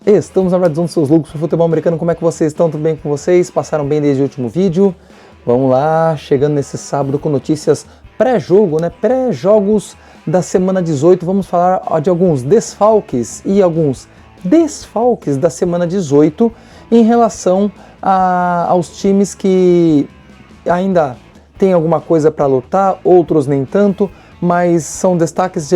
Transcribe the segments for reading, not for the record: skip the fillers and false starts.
Estamos analisando seus loucos para futebol americano. Como é que vocês estão? Tudo bem com vocês? Passaram bem desde o último vídeo? Vamos lá, chegando nesse sábado com notícias pré-jogo, né? Pré-jogos da semana 18. Vamos falar de alguns desfalques e alguns desfalques da semana 18 em relação aos times que ainda tem alguma coisa para lutar, outros nem tanto, mas são desfalques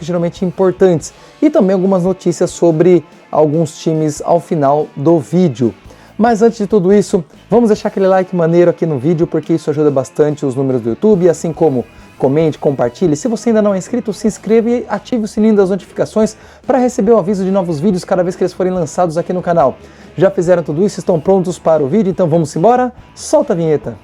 geralmente importantes. E também algumas notícias sobre alguns times ao final do vídeo. Mas antes de tudo isso, vamos deixar aquele like maneiro aqui no vídeo, porque isso ajuda bastante os números do YouTube, assim como comente, compartilhe. Se você ainda não é inscrito, se inscreva e ative o sininho das notificações para receber o aviso de novos vídeos cada vez que eles forem lançados aqui no canal. Já fizeram tudo isso? Estão prontos para o vídeo? Então vamos embora? Solta a vinheta!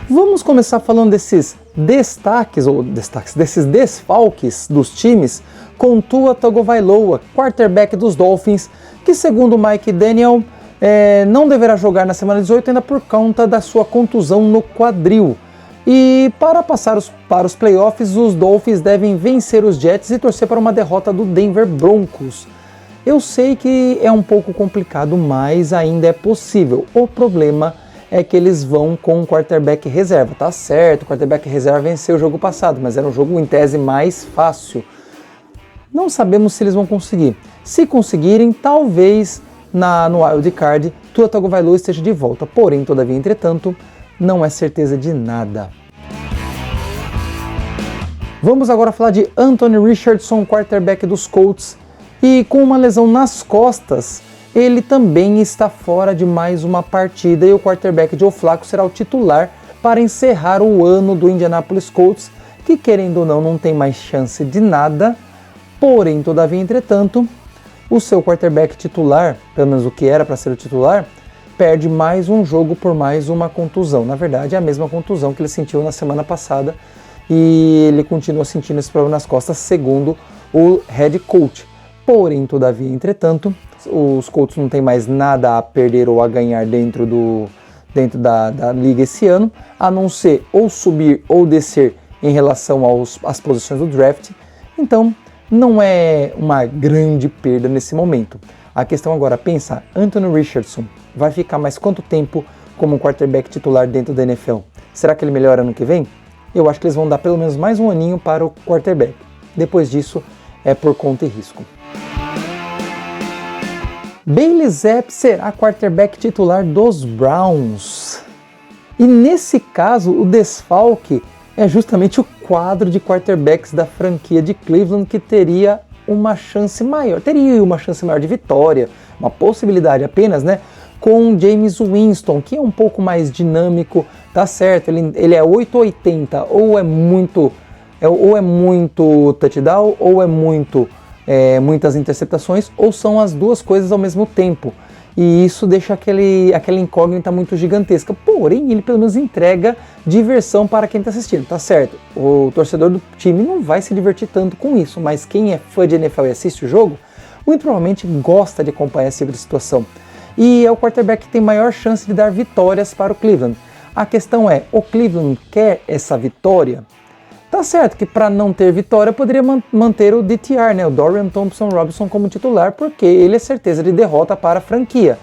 Vamos começar falando desses desses desfalques dos times com Tua Tagovailoa, quarterback dos Dolphins, que segundo Mike Daniel não deverá jogar na semana 18 ainda por conta da sua contusão no quadril. E para passar para os playoffs, os Dolphins devem vencer os Jets e torcer para uma derrota do Denver Broncos. Eu sei que é um pouco complicado, mas ainda é possível. O problema é que eles vão com um quarterback reserva. Tá certo, o quarterback reserva venceu o jogo passado, mas era um jogo em tese mais fácil. Não sabemos se eles vão conseguir. Se conseguirem, talvez no Wild Card, Tua Tagovailoa esteja de volta. Porém, todavia, entretanto, não é certeza de nada. Vamos agora falar de Anthony Richardson, quarterback dos Colts. E com uma lesão nas costas, ele também está fora de mais uma partida e o quarterback Joe Flacco será o titular para encerrar o ano do Indianapolis Colts, que querendo ou não tem mais chance de nada, porém, todavia, entretanto, o seu quarterback titular, pelo menos o que era para ser o titular, perde mais um jogo por mais uma contusão. Na verdade, é a mesma contusão que ele sentiu na semana passada e ele continua sentindo esse problema nas costas, segundo o head coach. Porém, todavia, entretanto, os Colts não têm mais nada a perder ou a ganhar dentro da liga esse ano, a não ser ou subir ou descer em relação às posições do draft. Então, não é uma grande perda nesse momento. A questão agora, pensa, Anthony Richardson vai ficar mais quanto tempo como um quarterback titular dentro da NFL? Será que ele melhora ano que vem? Eu acho que eles vão dar pelo menos mais um aninho para o quarterback. Depois disso, é por conta e risco. Bailey Zappe será quarterback titular dos Browns. E nesse caso, o desfalque é justamente o quadro de quarterbacks da franquia de Cleveland, que teria uma chance maior de vitória, uma possibilidade apenas, né, com Jameis Winston, que é um pouco mais dinâmico, tá certo, ele é 880, ou é muito touchdown, ou é muitas interceptações, ou são as duas coisas ao mesmo tempo. E isso deixa aquela incógnita muito gigantesca. Porém, ele pelo menos entrega diversão para quem está assistindo, tá certo? O torcedor do time não vai se divertir tanto com isso, mas quem é fã de NFL e assiste o jogo, muito provavelmente gosta de acompanhar esse tipo de situação. E é o quarterback que tem maior chance de dar vitórias para o Cleveland. A questão é, o Cleveland quer essa vitória? Tá certo que para não ter vitória poderia manter o DTR, né, o Dorian Thompson-Robinson como titular, porque ele é certeza de derrota para a franquia.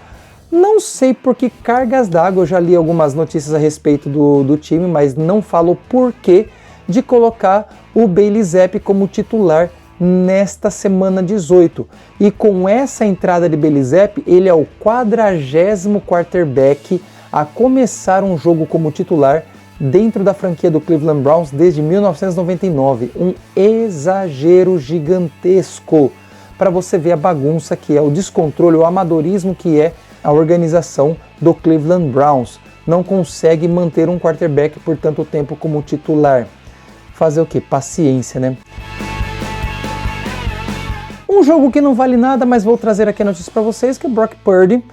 Não sei por que cargas d'água, eu já li algumas notícias a respeito do time, mas não falo o porquê de colocar o Bailey Zappe como titular nesta semana 18. E com essa entrada de Bailey Zappe, ele é o 40º quarterback a começar um jogo como titular dentro da franquia do Cleveland Browns desde 1999, um exagero gigantesco para você ver a bagunça que é, o descontrole, o amadorismo que é a organização do Cleveland Browns. Não consegue manter um quarterback por tanto tempo como titular. Fazer o quê? Paciência, né? Um jogo que não vale nada, mas vou trazer aqui a notícia para vocês, que o Brock Purdy,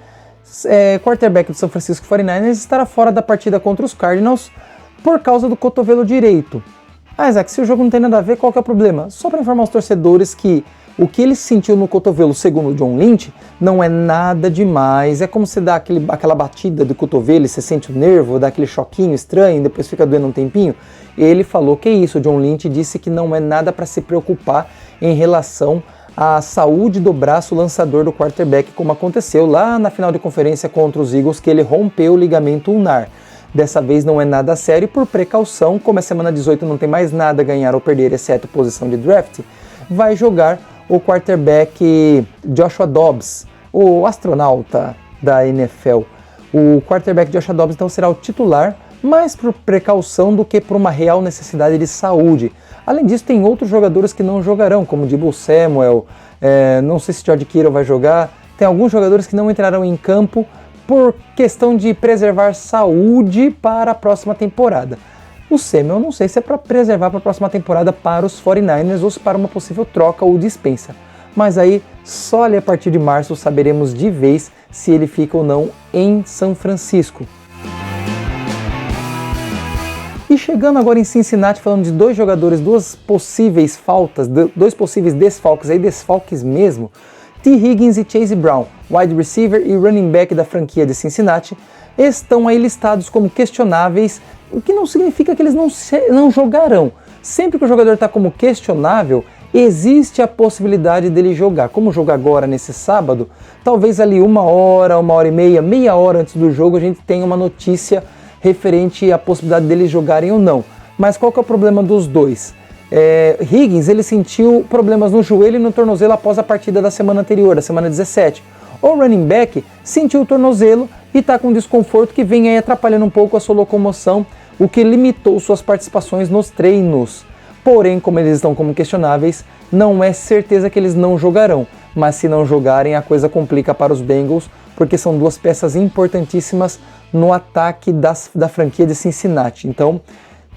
quarterback do San Francisco 49ers, estará fora da partida contra os Cardinals por causa do cotovelo direito. Ah, Isaac, se o jogo não tem nada a ver, qual que é o problema? Só para informar os torcedores que O que ele sentiu no cotovelo, segundo o John Lynch, não é nada demais. É como você dá aquela batida do cotovelo e você sente o nervo, dá aquele choquinho estranho, depois fica doendo um tempinho. Ele falou que é isso. O John Lynch disse que não é nada para se preocupar em relação à saúde do braço lançador do quarterback, como aconteceu lá na final de conferência contra os Eagles, que ele rompeu o ligamento ulnar. Dessa vez não é nada sério, por precaução, como a semana 18 não tem mais nada a ganhar ou perder, exceto posição de draft, vai jogar o quarterback Joshua Dobbs, o astronauta da NFL. O quarterback Joshua Dobbs então será o titular, mais por precaução do que por uma real necessidade de saúde. Além disso, tem outros jogadores que não jogarão, como Deebo Samuel, não sei se George Kittle vai jogar. Tem alguns jogadores que não entrarão em campo por questão de preservar saúde para a próxima temporada. O Samuel não sei se é para preservar para a próxima temporada para os 49ers ou se para uma possível troca ou dispensa. Mas aí, só ali a partir de março saberemos de vez se ele fica ou não em São Francisco. E chegando agora em Cincinnati, falando de dois jogadores, duas possíveis faltas, dois possíveis desfalques, aí desfalques mesmo, T. Higgins e Chase Brown, wide receiver e running back da franquia de Cincinnati, estão aí listados como questionáveis, o que não significa que eles não jogarão. Sempre que o jogador está como questionável, existe a possibilidade dele jogar. Como joga agora nesse sábado, talvez ali uma hora e meia hora antes do jogo a gente tenha uma notícia referente à possibilidade deles jogarem ou não. Mas qual que é o problema dos dois? Higgins, ele sentiu problemas no joelho e no tornozelo após a partida da semana anterior, da semana 17. O running back sentiu o tornozelo e está com desconforto que vem aí atrapalhando um pouco a sua locomoção, o que limitou suas participações nos treinos. Porém, como eles estão como questionáveis, não é certeza que eles não jogarão, mas se não jogarem a coisa complica para os Bengals, porque são duas peças importantíssimas no ataque da franquia de Cincinnati. Então,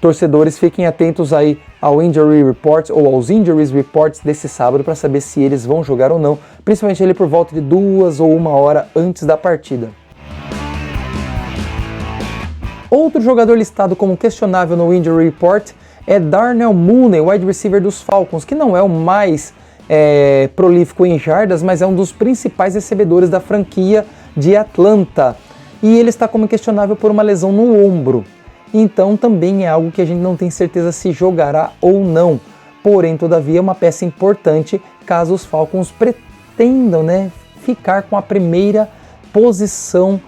torcedores, fiquem atentos aí ao Injury Report ou aos Injuries Reports desse sábado para saber se eles vão jogar ou não, principalmente ele por volta de 2 ou 1 hora antes da partida. Outro jogador listado como questionável no Injury Report é Darnell Mooney, wide receiver dos Falcons, que não é o mais prolífico em jardas, mas é um dos principais recebedores da franquia de Atlanta. E ele está como questionável por uma lesão no ombro. Então também é algo que a gente não tem certeza se jogará ou não. Porém, todavia, é uma peça importante caso os Falcons pretendam, ficar com a primeira posição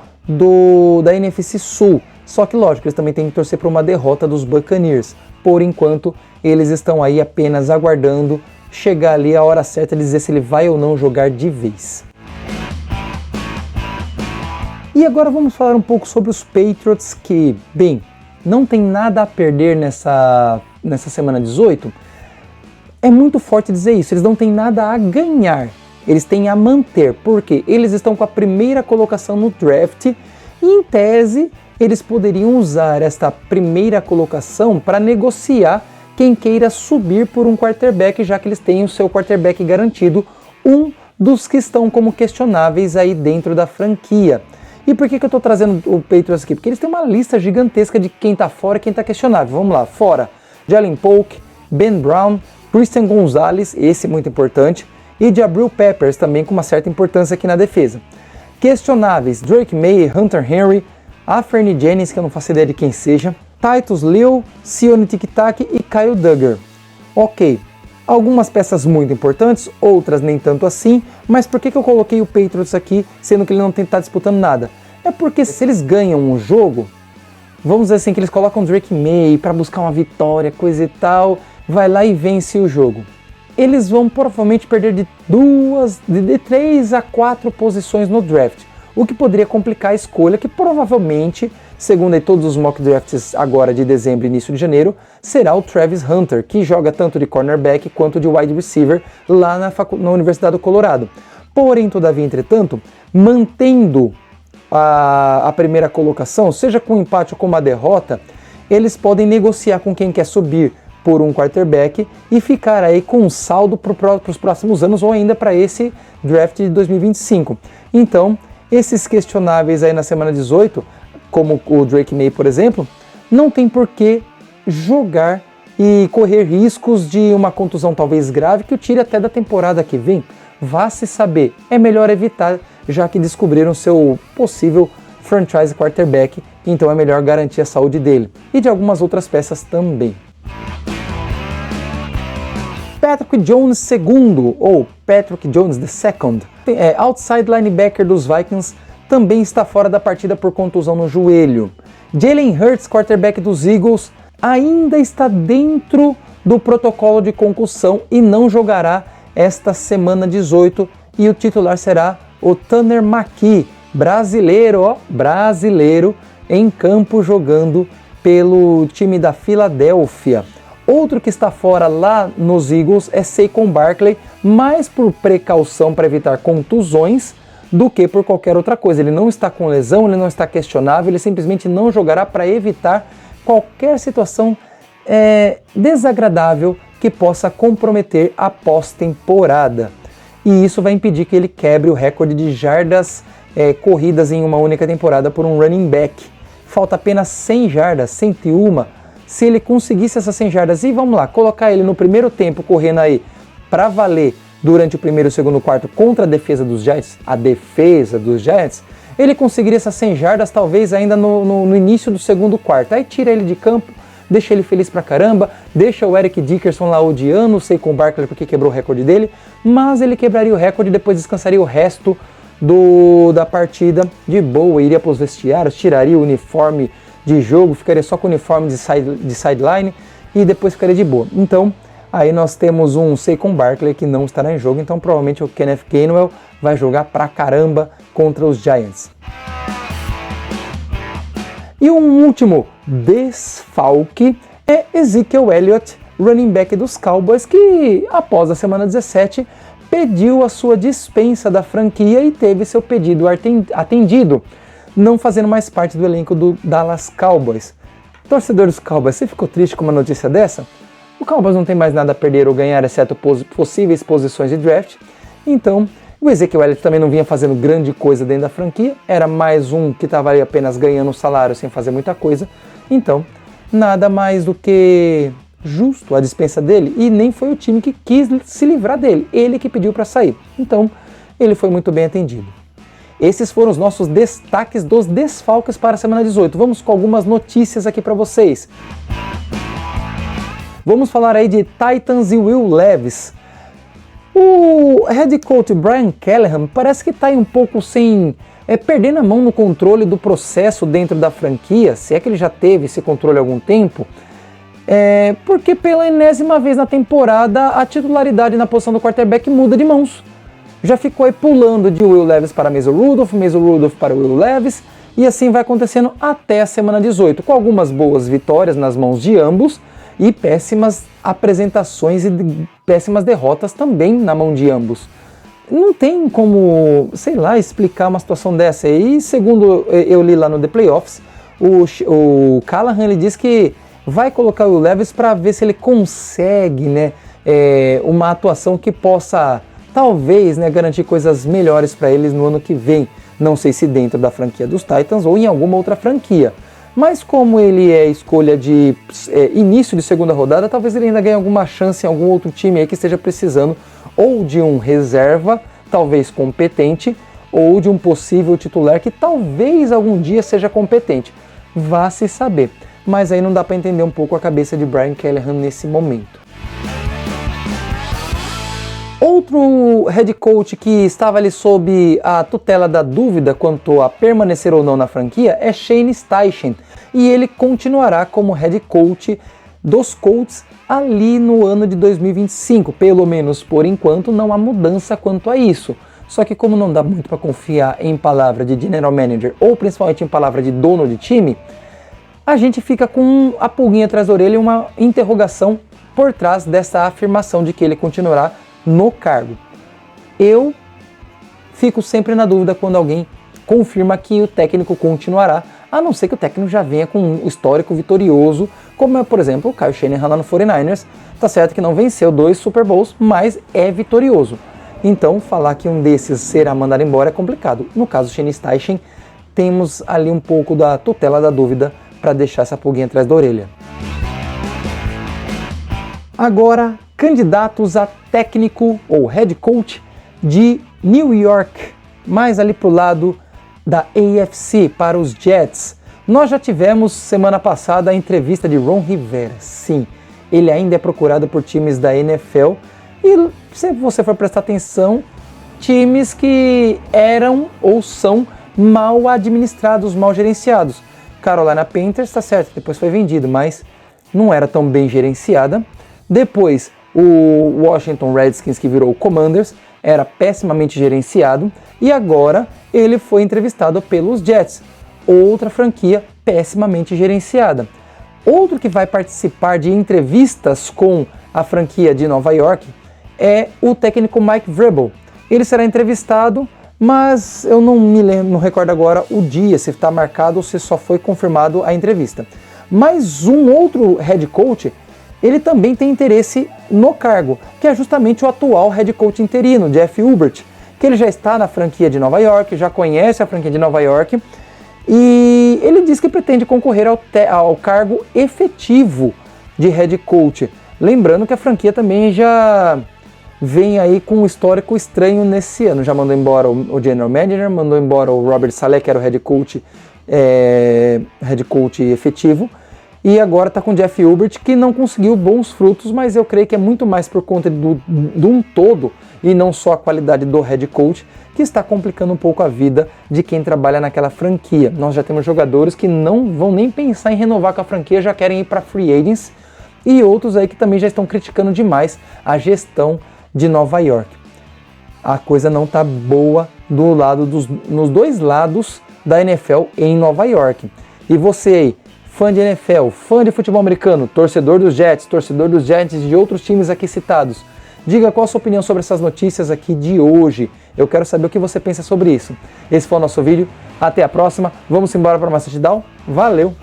da NFC Sul. Só que, lógico, eles também têm que torcer para uma derrota dos Buccaneers. Por enquanto, eles estão aí apenas aguardando chegar ali a hora certa de dizer se ele vai ou não jogar de vez. E agora vamos falar um pouco sobre os Patriots, que, bem, não tem nada a perder nessa semana 18. É muito forte dizer isso, eles não têm nada a ganhar, eles têm a manter, porque eles estão com a primeira colocação no draft e, em tese, eles poderiam usar esta primeira colocação para negociar quem queira subir por um quarterback, já que eles têm o seu quarterback garantido, um dos que estão como questionáveis aí dentro da franquia. E por que eu estou trazendo o Patriots aqui? Porque eles têm uma lista gigantesca de quem está fora e quem está questionável. Vamos lá, fora Jalen Polk, Ben Brown, Christian Gonzalez, esse muito importante, e Jabril Peppers, também com uma certa importância aqui na defesa. Questionáveis, Drake Maye, Hunter Henry, Anfernee Jennings, que eu não faço ideia de quem seja, Titus Liu, Sione Tic-Tac e Kyle Duggar. Ok, algumas peças muito importantes, outras nem tanto assim, mas por que eu coloquei o Patriots aqui, sendo que ele não está disputando nada? É porque se eles ganham um jogo, vamos dizer assim, que eles colocam Drake Maye para buscar uma vitória, coisa e tal, vai lá e vence o jogo. Eles vão provavelmente perder de 3 a 4 posições no draft, o que poderia complicar a escolha que provavelmente, segundo aí todos os mock drafts agora de dezembro e início de janeiro, será o Travis Hunter, que joga tanto de cornerback quanto de wide receiver lá na Universidade do Colorado. Porém, todavia, entretanto, mantendo a primeira colocação, seja com empate ou com uma derrota, eles podem negociar com quem quer subir por um quarterback e ficar aí com um saldo para os próximos anos ou ainda para esse draft de 2025. Então, esses questionáveis aí na semana 18, como o Drake Maye, por exemplo, não tem por que jogar e correr riscos de uma contusão talvez grave que o tire até da temporada que vem. Vá se saber, é melhor evitar, já que descobriram seu possível franchise quarterback, então é melhor garantir a saúde dele e de algumas outras peças também. Patrick Jones II, ou Patrick Jones II, outside linebacker dos Vikings, também está fora da partida por contusão no joelho. Jalen Hurts, quarterback dos Eagles, ainda está dentro do protocolo de concussão e não jogará esta semana 18, e o titular será o Tanner McKee, brasileiro em campo jogando pelo time da Filadélfia. Outro que está fora lá nos Eagles é Saquon Barkley, mais por precaução para evitar contusões do que por qualquer outra coisa. Ele não está com lesão, ele não está questionável, ele simplesmente não jogará para evitar qualquer situação desagradável que possa comprometer a pós-temporada. E isso vai impedir que ele quebre o recorde de jardas corridas em uma única temporada por um running back. Falta apenas 100 jardas, 101. Se ele conseguisse essas 100 jardas e vamos lá, colocar ele no primeiro tempo correndo aí para valer durante o primeiro e o segundo quarto contra a defesa dos Giants, ele conseguiria essas 100 jardas talvez ainda no início do segundo quarto. Aí tira ele de campo, deixa ele feliz pra caramba, deixa o Eric Dickerson lá odiando o Saquon Barkley porque quebrou o recorde dele, mas ele quebraria o recorde e depois descansaria o resto da partida de boa, iria para os vestiários, tiraria o uniforme de jogo, ficaria só com o uniforme de sideline e depois ficaria de boa. Então, aí nós temos um Saquon Barkley que não estará em jogo, então provavelmente o Kenneth Gainwell vai jogar pra caramba contra os Giants. E um último desfalque é Ezekiel Elliott, running back dos Cowboys, que após a semana 17 pediu a sua dispensa da franquia e teve seu pedido atendido, não fazendo mais parte do elenco do Dallas Cowboys. Torcedor dos Cowboys, você ficou triste com uma notícia dessa? O Cowboys não tem mais nada a perder ou ganhar, exceto possíveis posições de draft. Então, o Ezekiel Elliott também não vinha fazendo grande coisa dentro da franquia, era mais um que estava ali apenas ganhando salário sem fazer muita coisa. Então, nada mais do que justo a dispensa dele, e nem foi o time que quis se livrar dele, ele que pediu para sair. Então, ele foi muito bem atendido. Esses foram os nossos destaques dos desfalques para a semana 18. Vamos com algumas notícias aqui para vocês. Vamos falar aí de Titans e Will Levis. O head coach Brian Callahan parece que está um pouco perdendo a mão no controle do processo dentro da franquia, se é que ele já teve esse controle há algum tempo, porque pela enésima vez na temporada a titularidade na posição do quarterback muda de mãos. Já ficou aí pulando de Will Levis para Mason Rudolph para Will Levis, e assim vai acontecendo até a semana 18, com algumas boas vitórias nas mãos de ambos e péssimas apresentações e péssimas derrotas também na mão de ambos. Não tem como, explicar uma situação dessa. E segundo eu li lá no The Playoffs, o Callahan ele diz que vai colocar o Will Levis para ver se ele consegue uma atuação que possa talvez garantir coisas melhores para eles no ano que vem. Não sei se dentro da franquia dos Titans ou em alguma outra franquia. Mas como ele é escolha de início de segunda rodada, talvez ele ainda ganhe alguma chance em algum outro time aí que esteja precisando ou de um reserva, talvez competente, ou de um possível titular que talvez algum dia seja competente. Vá se saber. Mas aí não dá para entender um pouco a cabeça de Brian Callahan nesse momento. Outro head coach que estava ali sob a tutela da dúvida quanto a permanecer ou não na franquia é Shane Steichen, e ele continuará como head coach dos Colts ali no ano de 2025, pelo menos por enquanto não há mudança quanto a isso. Só que como não dá muito para confiar em palavra de general manager ou principalmente em palavra de dono de time, a gente fica com a pulguinha atrás da orelha e uma interrogação por trás dessa afirmação de que ele continuará no cargo. Eu fico sempre na dúvida quando alguém confirma que o técnico continuará, a não ser que o técnico já venha com um histórico vitorioso, como é, por exemplo, o Kyle Shanahan lá no 49ers. Tá certo que não venceu 2 Super Bowls, mas é vitorioso. Então, falar que um desses será mandado embora é complicado. No caso do Shane Steichen, temos ali um pouco da tutela da dúvida para deixar essa pulguinha atrás da orelha. Agora, candidatos a técnico ou head coach de New York, mais ali para o lado da AFC, para os Jets. Nós já tivemos semana passada a entrevista de Ron Rivera. Sim, ele ainda é procurado por times da NFL e, se você for prestar atenção, times que eram ou são mal administrados, mal gerenciados. Carolina Panthers, tá certo, depois foi vendido, mas não era tão bem gerenciada. Depois, o Washington Redskins, que virou o Commanders, era pessimamente gerenciado. E agora ele foi entrevistado pelos Jets, outra franquia pessimamente gerenciada. Outro que vai participar de entrevistas com a franquia de Nova York é o técnico Mike Vrabel. Ele será entrevistado, mas eu não me lembro, não recordo agora o dia, se está marcado ou se só foi confirmado a entrevista. Mas um outro head coach, ele também tem interesse no cargo, que é justamente o atual head coach interino, Jeff Ulbrich, que ele já está na franquia de Nova York, já conhece a franquia de Nova York, e ele diz que pretende concorrer ao cargo efetivo de head coach. Lembrando que a franquia também já vem aí com um histórico estranho nesse ano. Já mandou embora o general manager, mandou embora o Robert Saleh, que era o head coach efetivo, e agora está com o Jeff Ulbrich, que não conseguiu bons frutos, mas eu creio que é muito mais por conta de um todo, e não só a qualidade do head coach, que está complicando um pouco a vida de quem trabalha naquela franquia. Nós já temos jogadores que não vão nem pensar em renovar com a franquia, já querem ir para free agents, e outros aí que também já estão criticando demais a gestão de Nova York. A coisa não está boa nos dois lados da NFL em Nova York. E você aí, fã de NFL, fã de futebol americano, torcedor dos Jets e de outros times aqui citados, diga qual a sua opinião sobre essas notícias aqui de hoje. Eu quero saber o que você pensa sobre isso. Esse foi o nosso vídeo. Até a próxima. Vamos embora para mais touchdown. Valeu!